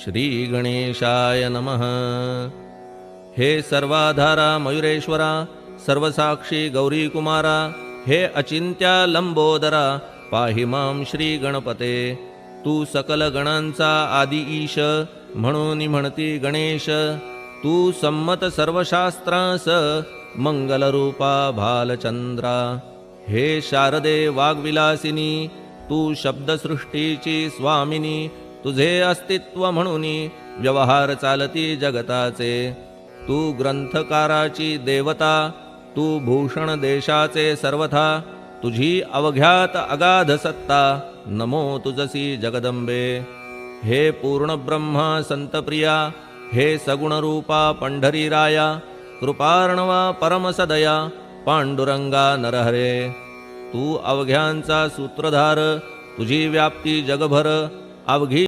श्री गणेशाय नमः। हे सर्वाधारा मयुरेश्वरा, सर्वसाक्षी गौरी कुमारा, हे अचिंत्या लंबोदरा, पाहि मां श्री गणपते। तू सकल गणांचा आदि ईश, म्हणून म्हणती गणेश। तू संमत सर्वशास्त्रांस, मंगलरूपा भालचंद्रा। हे शारदे वाग्विलासिनी, तू शब्दसृष्टीची स्वामिनी। तुझे अस्तित्व म्हणून व्यवहार चालती जगताचे। तू ग्रंथकाराची देवता, तू भूषण देशाचे सर्वथा। तुझी अवघ्यात अगाध सत्ता, नमो तुझसी जगदंबे। हे पूर्ण ब्रह्मा संतप्रिया, हे सगुणरूपा पंढरीराया। कृपार्णवा परमसदया, पांडुरंगा नरहरे। तू अवघ्यांचा सूत्रधार, तुझी व्याप्ती जगभर। अवघी